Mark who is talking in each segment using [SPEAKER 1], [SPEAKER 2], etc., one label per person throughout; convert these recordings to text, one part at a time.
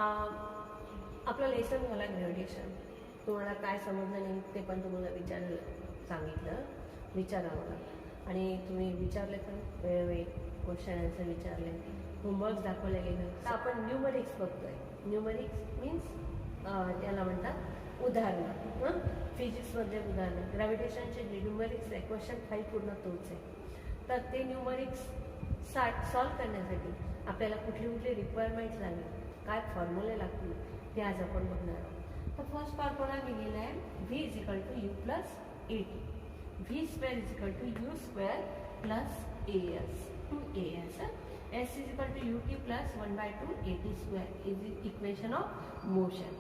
[SPEAKER 1] आपलं लेसन झाला ग्रॅव्हिटेशन. तुम्हाला काय समजलं नाही ते पण तुम्हाला सांगितलं, विचारा मला. आणि तुम्ही विचारले पण वेळोवेळी क्वेश्चन आन्सर विचारले, होमवर्क दाखवले गेलं. तर आपण न्यूमरिक्स बघतोय. न्यूमरिक्स मीन्स याला म्हणतात उदाहरणं. फिजिक्समध्ये उदाहरणं. ग्रॅव्हिटेशनचे जे न्यूमरिक्स आहे, क्वेश्चन 5 पूर्ण तोच आहे. तर ते न्यूमरिक्स सॉल्व करण्यासाठी आपल्याला कुठली रिक्वायरमेंट्स लागेल, काय फॉर्म्युले लागतील, ते आज आपण बघणार आहोत. तर फर्स्ट फॉर्म्युला मी लिहिला आहे V is equal to U plus AT. V square is equal to U square plus AS 2AS. S is equal to UT plus 1/2 AT square is the equation of motion.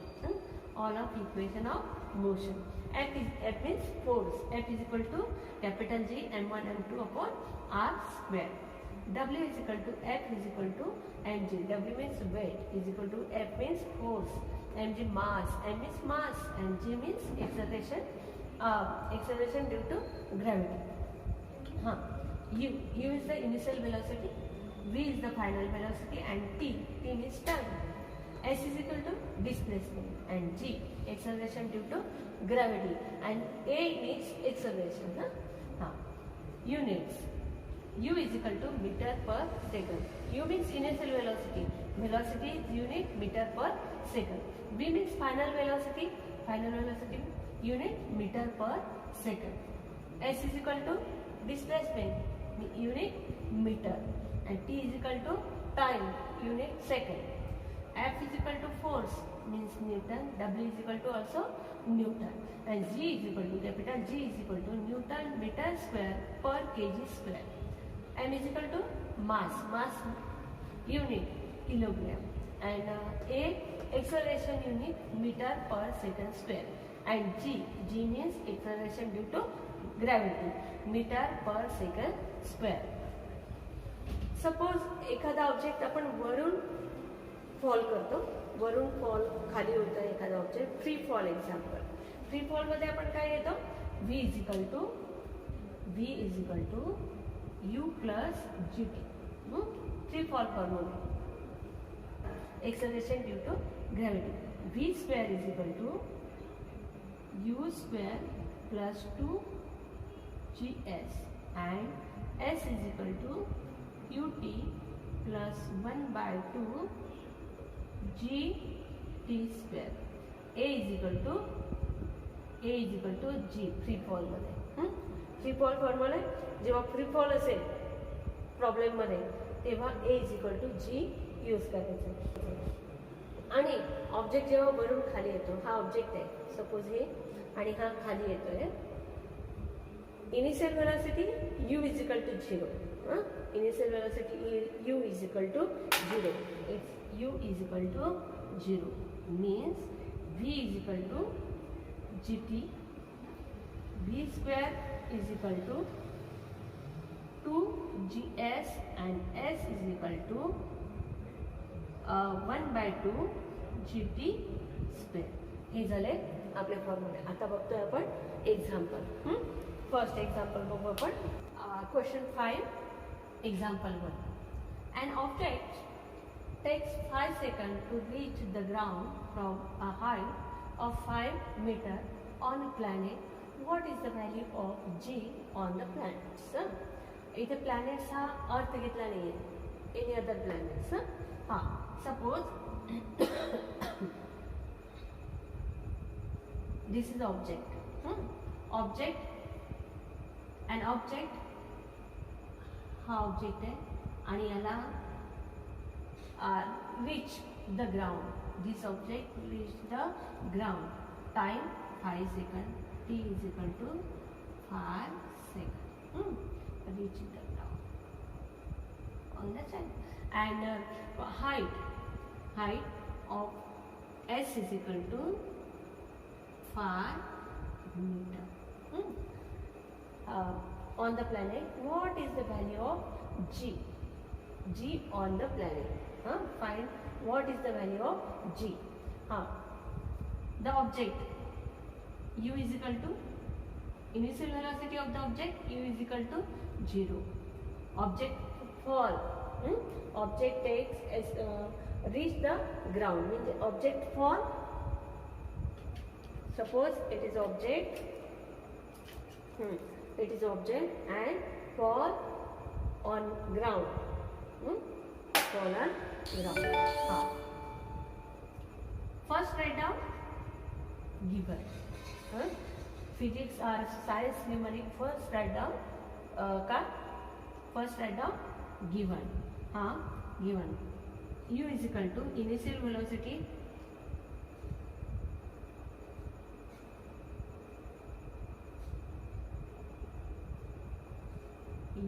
[SPEAKER 1] All of equation of motion. F means force. F is equal to capital G M1 M2 upon R square. W is equal to F is equal to mg. W means weight is equal to F means force, mg mass, M means mass, and G means acceleration. Acceleration due to gravity. U is the initial velocity, V is the final velocity, and T means time. S is equal to displacement, and G acceleration due to gravity, and A means acceleration. Units. U is equal to meter per second. U means initial velocity. Velocity is unit meter per second. V means final velocity. Final velocity unit meter per second. S is equal to displacement, unit meter, and T is equal to time, unit second. F is equal to force, means Newton. W is equal to also Newton, and G is equal to capital G is equal to Newton meter square per kg square. M is equal to mass unit kilogram, and A acceleration unit meter per second square, and G means acceleration due to gravity, meter per second square. Suppose एखादा object आपण वरून fall करतो, वरून fall खाली होतं एखादा object. Free fall example. Free फॉलमध्ये आपण काय घेतो, V is equal to U plus GT. Free fall formula. Acceleration due to gravity. V square is equal to U square plus 2GS, and S is equal to UT plus 1/2 GT square. A is equal to G. Free fall मध्ये free fall formula जेव्हा free fall असेल problem मध्ये तेव्हा A is equal to G use करायचं. आणि object जेव्हा वरून खाली येतो, हा ऑब्जेक्ट आहे सपोज हे, आणि हा खाली येतोय. Initial velocity U is equal to 0. Initial velocity U is equal to 0. It's U is equal to 0 means V is equal to GT. V square is equal to 2GS, and S is equal to 1/2 GT square. हे झाले आपले फॉर्म्युले. आता बघतोय आपण example. First example बघू आपण. Question 5, example 1. An object takes 5 seconds to reach the ground from a height of 5 meters on a planet. What is the value of G on the planets? इथे planets हा अर्थ घेतला नाहीये, any other planets. Suppose this is object. An object हा object आहे आणि याला reach the ground. This object reach the ground. Time 5 second. T is equal to 5 seconds. Reach the ground. Understand? And height of S is equal to 5 meter. On the planet, what is the value of G? G on the planet. Find what is the value of G. The object U is equal to initial velocity of the object U is equal to 0. Object fall. Object takes reach the ground म्हणजे object for suppose it is object and fall on ground fall on ground first write down given physics or science numeric first write down given given u is equal to initial velocity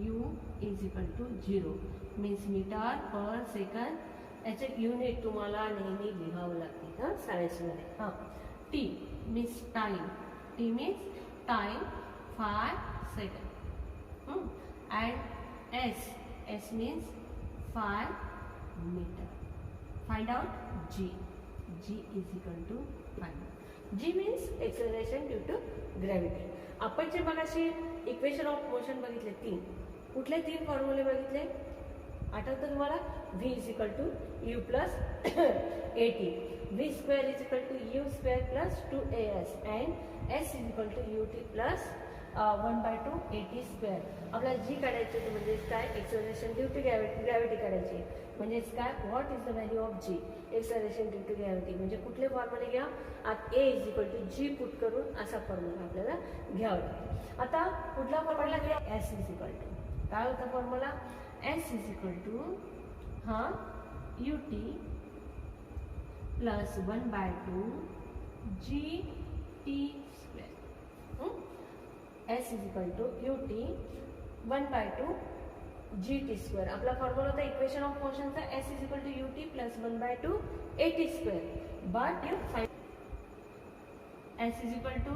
[SPEAKER 1] u is equal to 0 means metre per second याचे unit तुम्हाला नेहमी लिहावं लागते सायन्समध्ये T means time T means time 5 second and s means 5 meter find out g is equal to 5 g means acceleration due to gravity आपण जे मगाशी equation of motion बघितले तीन कुठले तीन फॉर्म्युले बघितले आठवतं तुम्हाला v is equal to U plus at v square is equal to U square plus 2as and s is equal to ut plus 1/2 at square आपल्याला g काढायचे म्हणजे काय एक्सेलरेशन ड्यू टू ग्रॅव्हिटी काढायची म्हणजेच काय what is the value of g acceleration due to gravity म्हणजे कुठले फॉर्म्युले घ्या आत a is equal to g put करून असा फॉर्म्युला आपल्याला घ्यावा लागेल आता कुठला फॉर्म्युला घ्या s इज इक्वल टू काय होता formula s is equal to ut plus 1/2 gt square s is equal to ut 1/2 gt square आपला फॉर्म्युला होता इक्वेशन ऑफ मोशनचा s is equal to ut plus 1/2 at square but you find s is equal to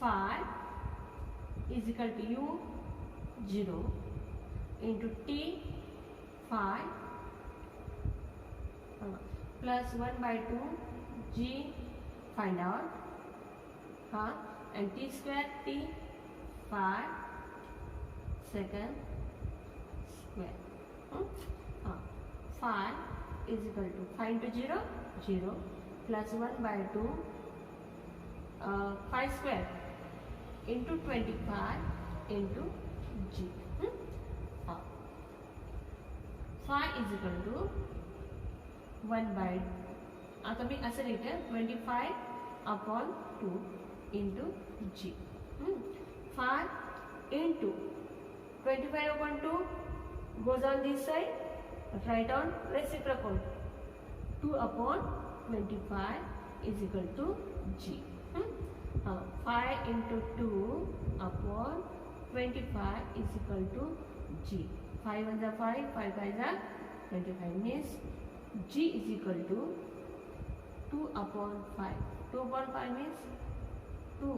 [SPEAKER 1] 5 is equal to u 0 into t 5 plus 1/2 g find out and t square t 5 second square 5 is equal to find to 0 plus 1/2 5 square into 25 into g 5 is equal to 1 by आता मी असं लिहिते 25/2 into g 5 into 25/2 goes on this side write down reciprocal 2/25 is equal to g 5 into 2/25 is equal to g 5 1 is 5 5 5 is 25 means g is equal to 2/5 2/5 means 2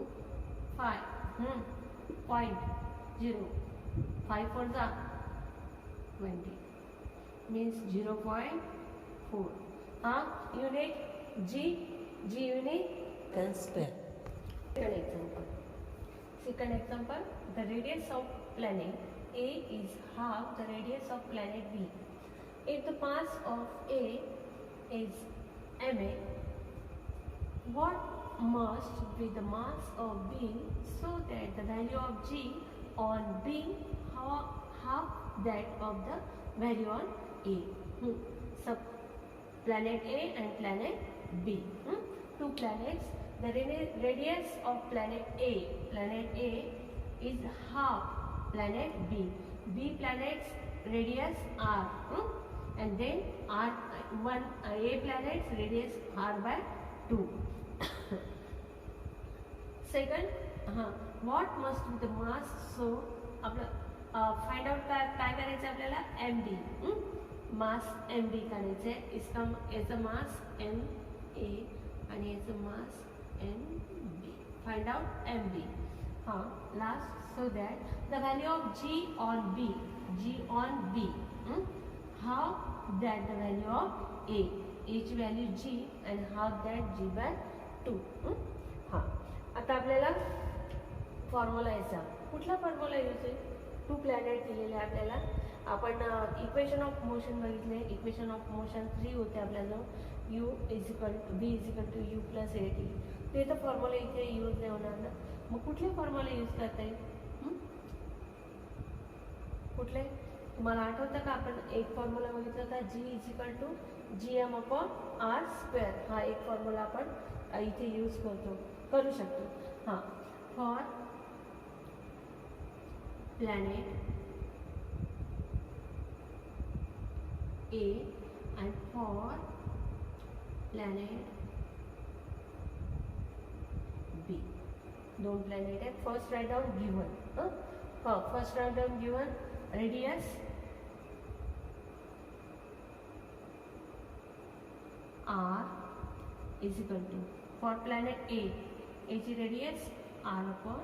[SPEAKER 1] 5 0 5 for the 20 means 0.4 unit g unit square. Second example, the radius of planet A is half the radius of planet B. If the mass of A is ma, what must be the mass of B so that the value of G on B half that of the value on A? So planet A and planet B, two planets. The radius of planet A is half planet B. B planet's radius R, and then A planet's radius R by 2. Second, what must be the mass? So, find out काय करायचं आपल्याला MD, mass MD करायचं आहे. याचं mass MA आणि याचं mass MB. Find out MB. Last, so that the value of G on B, how that the value of A, each value G and half that G by 2. आता आपल्याला formula यायचा कुठला formula use होईल two planet दिलेले आपल्याला आपण equation of motion बघितले. Equation of motion 3 होते आपल्याजवळ. U is equal to V is equal to U plus A T. ते तर फॉर्म्युला इथे यूज नाही होणार ना. मग कुठले फॉर्म्युला यूज करता येईल? कुठले? तुम्हाला आठवतं का आपण एक फॉर्म्युला बघितला होता, G is equal to G M upon R square. हा एक फॉर्म्युला आपण इथे यूज करू शकतो. हां, for planet A and for planet B. दोन प्लॅनेट आहेत. First write down given. First write down given radius r is equal to for planet A, एची रेडियस r अपॉन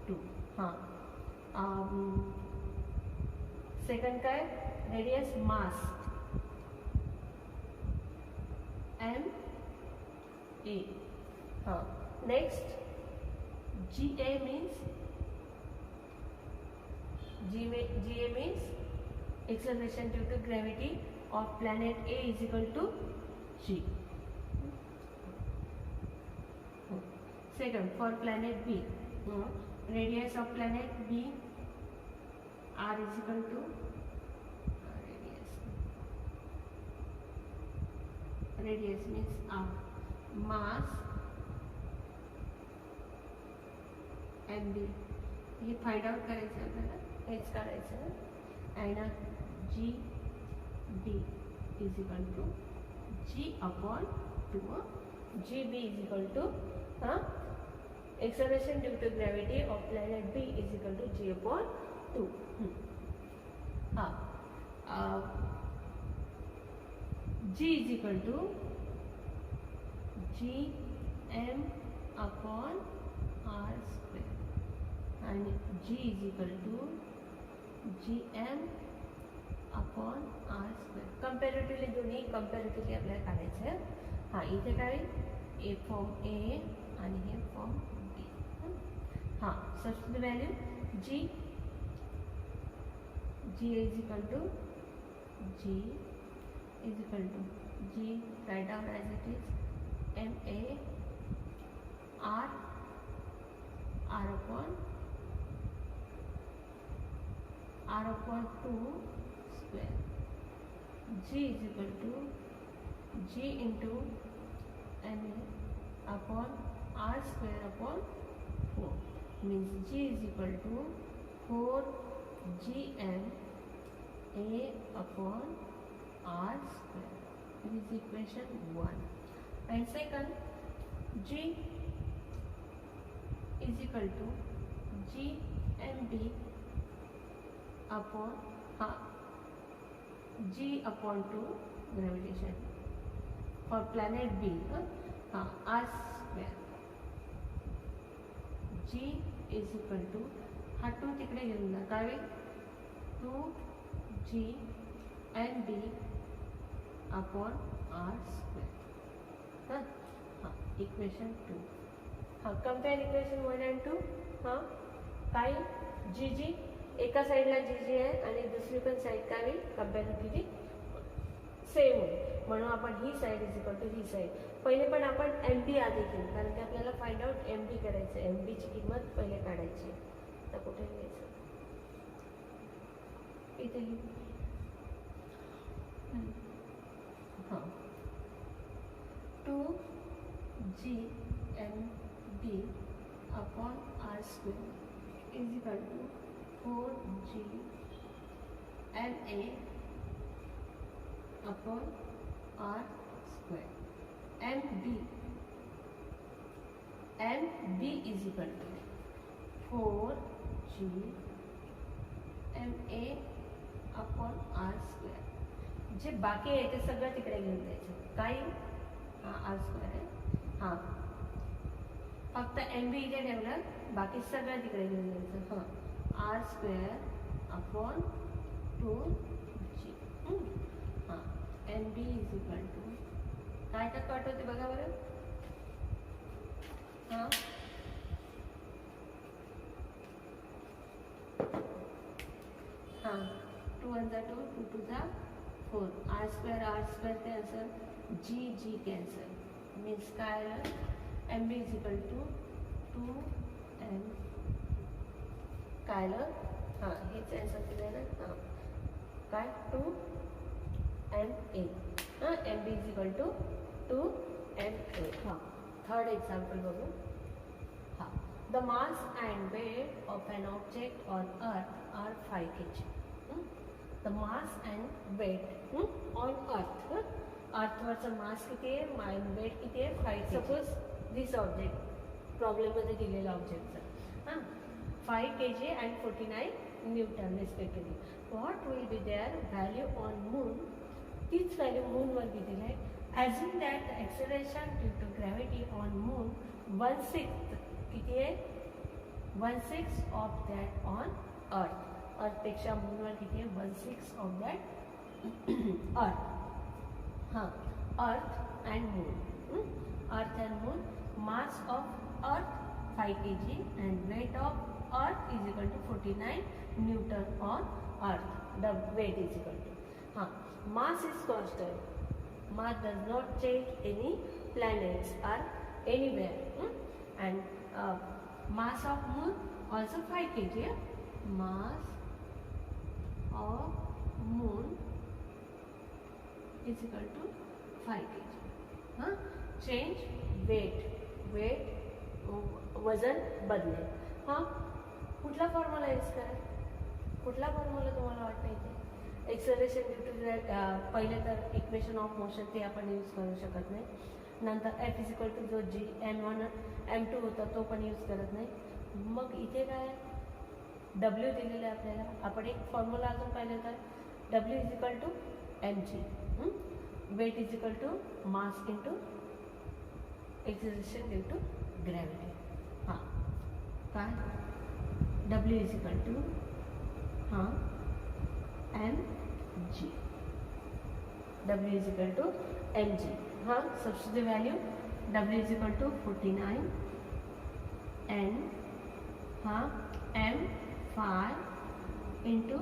[SPEAKER 1] 2. हां, सेकंड काय? Radius mass M A. हाँ, next G A means acceleration due to gravity of planet A is equal to G. Second for planet B, radius of planet B R is equal to radius means r, mass mb. हे find out करायचं आपल्याला, हेच काढायचं. आणि G B is equal to G upon 2. G B is equal to acceleration due to gravity of planet B is equal to G upon 2. हाँ, G is equal to G M upon R square and G is equal to G M upon R square. Comparatively दोन्ही comparatively आपल्याला काढायचं आहे. हां, इथे काय? ए form ए आणि हे फॉर्म बी. हां, substitute value G is equal to G is equal to G, write down as it is, M A R upon 2 square. G is equal to G into M A upon R square upon 4. Means G is equal to 4 G M A upon R square. This is equation 1. And second, G is equal to G and B upon G upon 2 gravitation for planet B. R square. G is equal to हा 2 तिकडे घेऊन जा. काय होईल? 2G and B upon R square. हां, equation 2. हां, compare equation 1 and 2. हां, काय? जी जी एका साईडला जी जी आहे आणि दुसरी पण साईड काय होईल? कम्पॅरेटिव्हली सेम होईल. म्हणून आपण ही साईड इज इक्वल टू ही साईड. पहिले पण आपण एम बी आधी घेऊ, कारण की आपल्याला फाइंड आउट एम बी करायचं. एम बीची किंमत पहिले काढायची. तर कुठे घ्यायचं? इथे लिहू. हाँ, 2G M B upon R square is equal to 4G M A upon R square. M B is equal to 4G M A upon R square. जे बाकी आहे ते सगळं तिकडे घेऊन द्यायचं. काय? हां, आर स्क्वेअर आहे. हां, फक्त एम बी इथे ठेवलं, बाकी सगळं तिकडे घेऊन द्यायचं. हां, आर स्क्वेअर अपॉन 2G. हां, M B is equal to काय का कट होते बघा बरं. हां, हां, 2 1 2 to the 4 r square cancel g cancel means काय आलं mb is equal to 2m काय आलं हां हेच आन्सर केलं ना हां काय 2ma हां mb is equal to 2ma हां थर्ड एक्झाम्पल बघू हां the mass and weight of an object on earth are 5 kg the mass and weight on earth अर्थवरचं मास किती आहे and weight किती आहे 5 kg सपोज दिस ऑब्जेक्ट प्रॉब्लेममध्ये दिलेलं ऑब्जेक्टचं हां 5 kg and 49 newton respectively what will be their value on moon तीच value मूनवर दिलेली आहे assume that the acceleration due to gravity on moon 1/6 किती आहे 1/6 ऑफ दॅट ऑन अर्थ अर्थपेक्षा मूनवर किती आहे 1/6 ऑफ दॅट अर्थ हां अर्थ and moon earth and moon mass of earth 5 kg and weight of earth is equal to 49 newton on earth the weight is equal to mass is constant mass does not change any planets or anywhere and mass of moon also 5 kg mass of moon is equal to 5 kg change weight वजन बदलेल हां कुठला formula use करा कुठला formula तुम्हाला वाटतं इथे acceleration due to पहिले तर इक्वेशन ऑफ मोशन ते आपण यूज करू शकत नाही नंतर एफ इज इक्वल टू जो जी m1 m2 होता तो पण यूज करत नाही मग इथे काय डब्ल्यू दिलेलं आहे आपल्याला आपण एक फॉर्म्युला अजून पाहिलं तर W is equal to mg weight is equal to mass into acceleration due to gravity हां काय डब्ल्यू इज इक्वल टू हां mg W is equal to mg हां substitute value W is equal to 49 n हां m5 into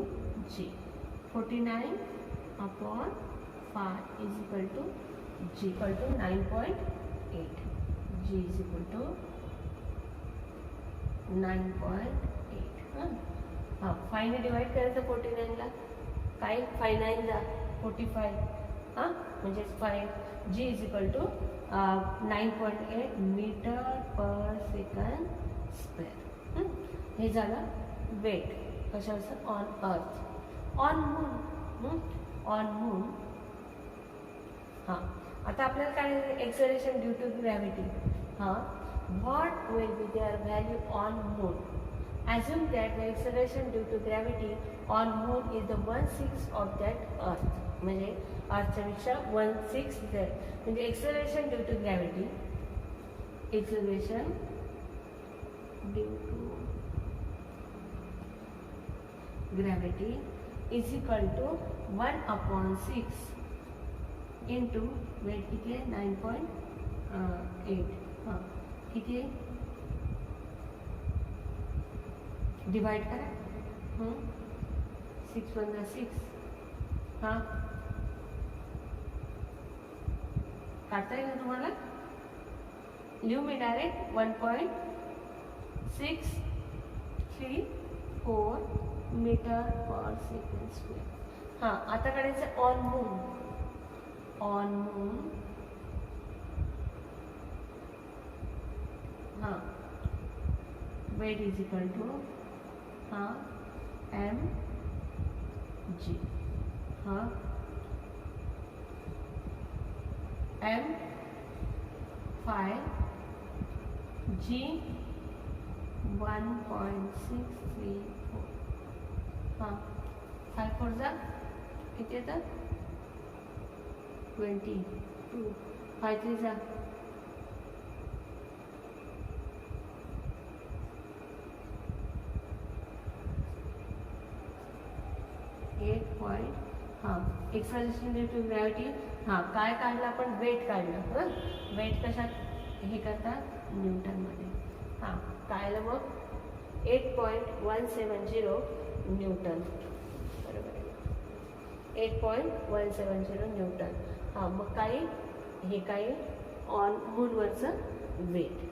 [SPEAKER 1] g 49 upon 5 is equal to g equal to 9.8 g is equal to 9.8 हां 5 ने divide करायचं 49ला काय 5 9 जा 45 हां म्हणजे 5 g is equal to 9.8 metre per second square हे झालं वेट कशाचं ऑन अर्थ ऑन मून हां आता आपल्याला काय एक्सेलरेशन ड्यू टू ग्रॅव्हिटी हां what will be their value on moon assume that the acceleration due to gravity on moon is the 1/6 of that earth म्हणजे अर्थपेक्षा 1/6 म्हणजे acceleration due to gravity acceleration due to gravity is equal to 1/6 into weight किती आहे 9.8 हां किती आहे divide करा 6 1 6 हां काढता येईल ना तुम्हाला लिहू मी direct 1.634 metre per second square हां आता काढायचं ऑन मून हाँ वेट इज इक्वल टू हाँ mg हाँ m5 g 1.634 हाँ 5 4 जा किती येतं 22 5 3 जा 8 हां एक्सेलरेशन ड्यू टू ग्रॅव्हिटी हां काय काढलं आपण वेट काढलं वेट कशात हे करतात न्यूटनमध्ये हां काय आलं मग 8.170 न्यूटन बरोबर आहे 8.170 न्यूटन. हां, मग काय हे काय ऑन मूनवरचं वेट.